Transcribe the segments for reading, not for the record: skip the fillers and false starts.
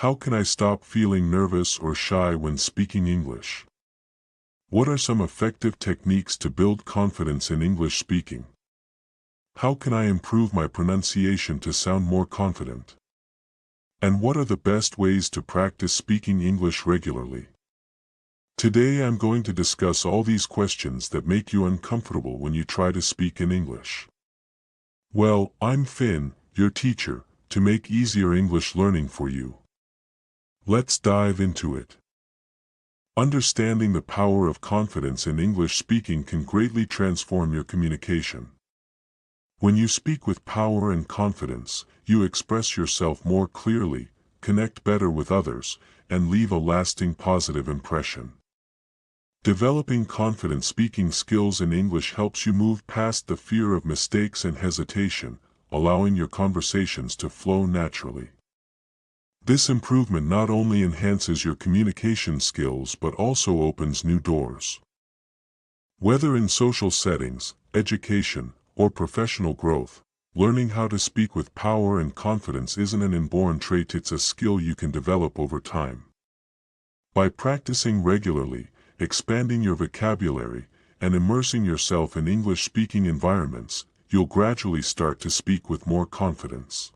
How can I stop feeling nervous or shy when speaking English? What are some effective techniques to build confidence in English speaking? How can I improve my pronunciation to sound more confident? And what are the best ways to practice speaking English regularly? Today I'm going to discuss all these questions that make you uncomfortable when you try to speak in English. Well, I'm Finn, your teacher, to make easier English learning for you. Let's dive into it. Understanding the power of confidence in English speaking can greatly transform your communication. When you speak with power and confidence, you express yourself more clearly, connect better with others, and leave a lasting positive impression. Developing confident speaking skills in English helps you move past the fear of mistakes and hesitation, allowing your conversations to flow naturally. This improvement not only enhances your communication skills but also opens new doors. Whether in social settings, education, or professional growth, learning how to speak with power and confidence isn't an inborn trait, it's a skill you can develop over time. By practicing regularly, expanding your vocabulary, and immersing yourself in English-speaking environments, you'll gradually start to speak with more confidence.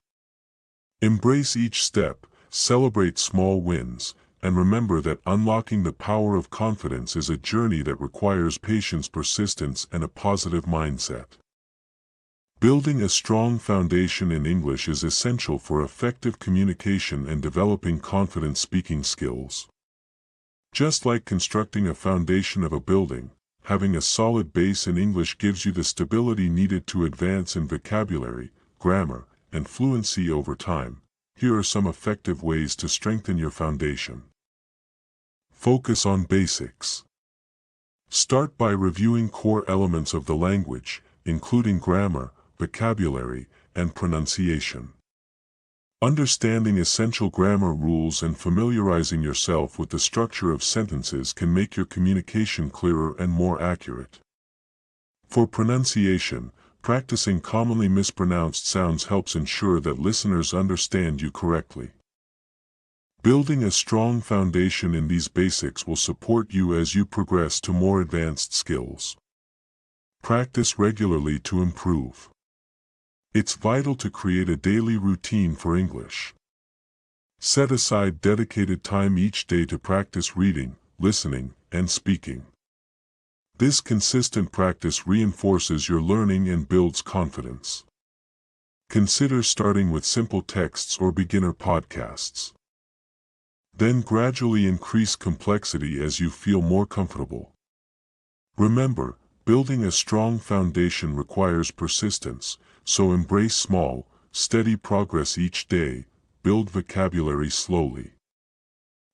Embrace each step, celebrate small wins, and remember that unlocking the power of confidence is a journey that requires patience, persistence, and a positive mindset. Building a strong foundation in English is essential for effective communication and developing confident speaking skills. Just like constructing a foundation of a building, having a solid base in English gives you the stability needed to advance in vocabulary, grammar, and fluency over time. Here are some effective ways to strengthen your foundation. Focus on basics. Start by reviewing core elements of the language, including grammar, vocabulary, and pronunciation. Understanding essential grammar rules and familiarizing yourself with the structure of sentences can make your communication clearer and more accurate. For pronunciation, practicing commonly mispronounced sounds helps ensure that listeners understand you correctly. Building a strong foundation in these basics will support you as you progress to more advanced skills. Practice regularly to improve. It's vital to create a daily routine for English. Set aside dedicated time each day to practice reading, listening, and speaking. This consistent practice reinforces your learning and builds confidence. Consider starting with simple texts or beginner podcasts. Then gradually increase complexity as you feel more comfortable. Remember, building a strong foundation requires persistence, so embrace small, steady progress each day. Build vocabulary slowly.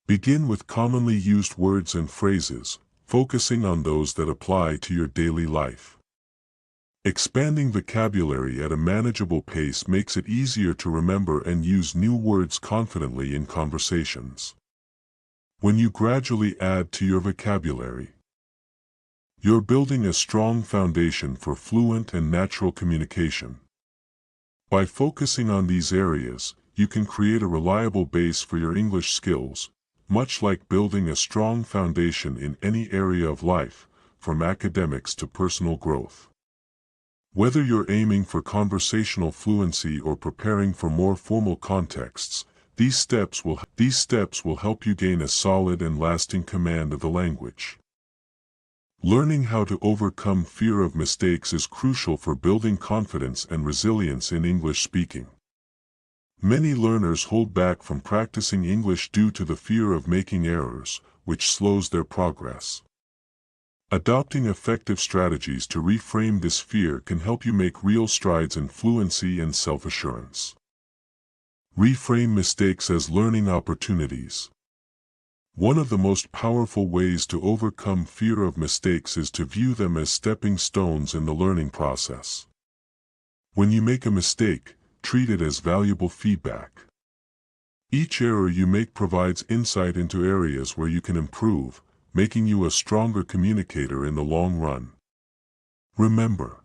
Begin with commonly used words and phrases, focusing on those that apply to your daily life. Expanding vocabulary at a manageable pace makes it easier to remember and use new words confidently in conversations. When you gradually add to your vocabulary, you're building a strong foundation for fluent and natural communication. By focusing on these areas, you can create a reliable base for your English skills, much like building a strong foundation in any area of life, from academics to personal growth. Whether you're aiming for conversational fluency or preparing for more formal contexts, these steps will help you gain a solid and lasting command of the language. Learning how to overcome fear of mistakes is crucial for building confidence and resilience in English speaking. Many learners hold back from practicing English due to the fear of making errors, which slows their progress. Adopting effective strategies to reframe this fear can help you make real strides in fluency and self-assurance. Reframe mistakes as learning opportunities. One of the most powerful ways to overcome fear of mistakes is to view them as stepping stones in the learning process. When you make a mistake, treat it as valuable feedback. Each error you make provides insight into areas where you can improve, making you a stronger communicator in the long run. Remember,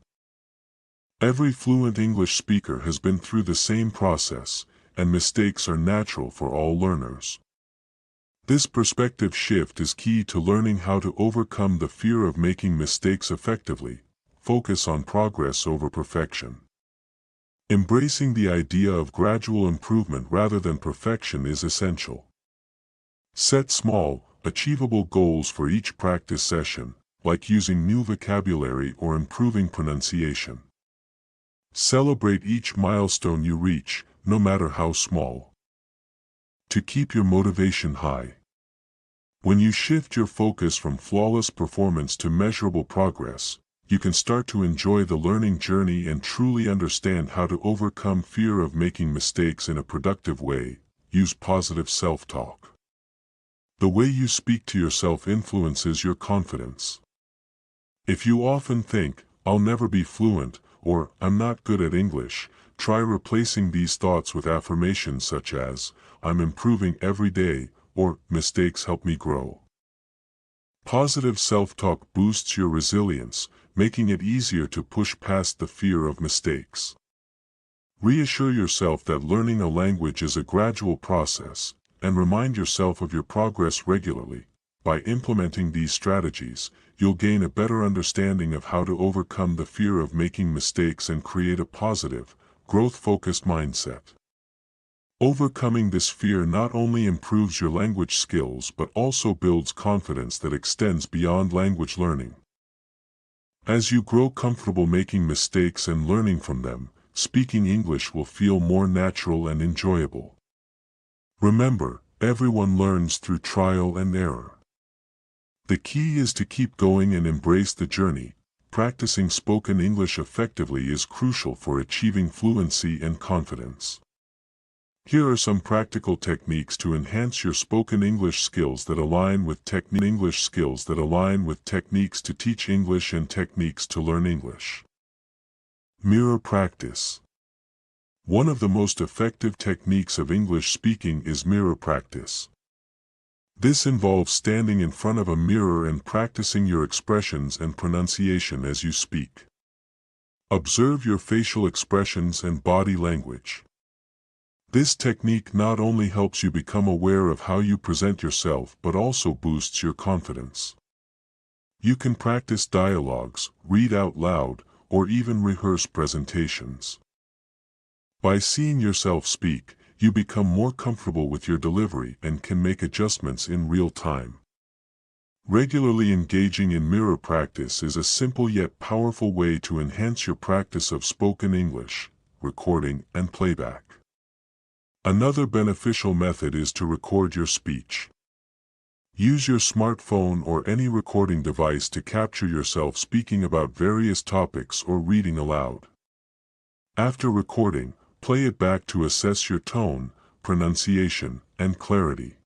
every fluent English speaker has been through the same process, and mistakes are natural for all learners. This perspective shift is key to learning how to overcome the fear of making mistakes effectively. Focus on progress over perfection. Embracing the idea of gradual improvement rather than perfection is essential. Set small, achievable goals for each practice session, like using new vocabulary or improving pronunciation. Celebrate each milestone you reach, no matter how small. To keep your motivation high. When you shift your focus from flawless performance to measurable progress, you can start to enjoy the learning journey and truly understand how to overcome fear of making mistakes in a productive way. Use positive self-talk. The way you speak to yourself influences your confidence. If you often think, "I'll never be fluent," or "I'm not good at English," try replacing these thoughts with affirmations such as, "I'm improving every day," or "Mistakes help me grow." Positive self-talk boosts your resilience, making it easier to push past the fear of mistakes. Reassure yourself that learning a language is a gradual process, and remind yourself of your progress regularly. By implementing these strategies, you'll gain a better understanding of how to overcome the fear of making mistakes and create a positive, growth-focused mindset. Overcoming this fear not only improves your language skills but also builds confidence that extends beyond language learning. As you grow comfortable making mistakes and learning from them, speaking English will feel more natural and enjoyable. Remember, everyone learns through trial and error. The key is to keep going and embrace the journey. Practicing spoken English effectively is crucial for achieving fluency and confidence. Here are some practical techniques to enhance your spoken English skills that align with techniques to teach English and techniques to learn English. Mirror practice. One of the most effective techniques of English speaking is mirror practice. This involves standing in front of a mirror and practicing your expressions and pronunciation as you speak. Observe your facial expressions and body language. This technique not only helps you become aware of how you present yourself but also boosts your confidence. You can practice dialogues, read out loud, or even rehearse presentations. By seeing yourself speak, you become more comfortable with your delivery and can make adjustments in real time. Regularly engaging in mirror practice is a simple yet powerful way to enhance your practice of spoken English, recording, and playback. Another beneficial method is to record your speech. Use your smartphone or any recording device to capture yourself speaking about various topics or reading aloud. After recording, play it back to assess your tone, pronunciation, and clarity.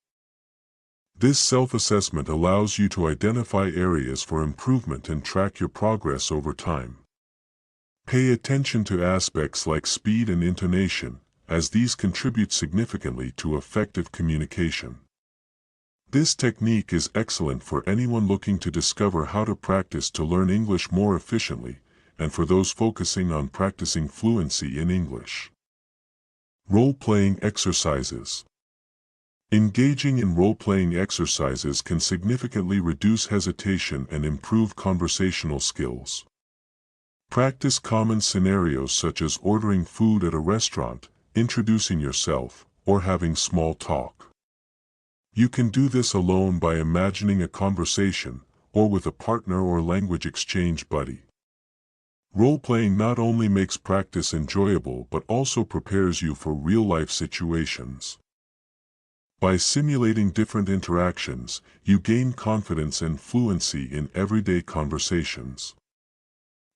This self-assessment allows you to identify areas for improvement and track your progress over time. Pay attention to aspects like speed and intonation, as these contribute significantly to effective communication. This technique is excellent for anyone looking to discover how to practice to learn English more efficiently, and for those focusing on practicing fluency in English. Role-playing exercises. Engaging in role-playing exercises can significantly reduce hesitation and improve conversational skills. Practice common scenarios such as ordering food at a restaurant, introducing yourself, or having small talk. You can do this alone by imagining a conversation, or with a partner or language exchange buddy. Role-playing not only makes practice enjoyable but also prepares you for real-life situations. By simulating different interactions, you gain confidence and fluency in everyday conversations.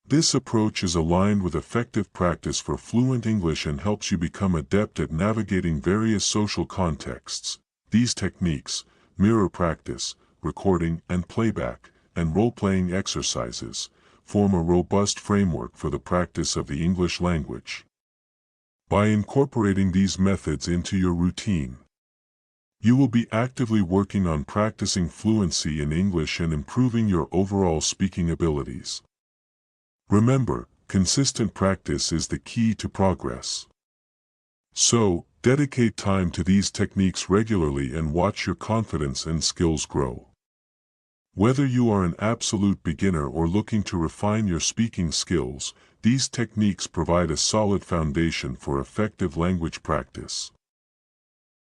This approach is aligned with effective practice for fluent English and helps you become adept at navigating various social contexts. These techniques, mirror practice, recording and playback, and role-playing exercises, form a robust framework for the practice of the English language. By incorporating these methods into your routine, you will be actively working on practicing fluency in English and improving your overall speaking abilities. Remember, consistent practice is the key to progress. So, Dedicate time to these techniques regularly and watch your confidence and skills grow. Whether you are an absolute beginner or looking to refine your speaking skills, these techniques provide a solid foundation for effective language practice.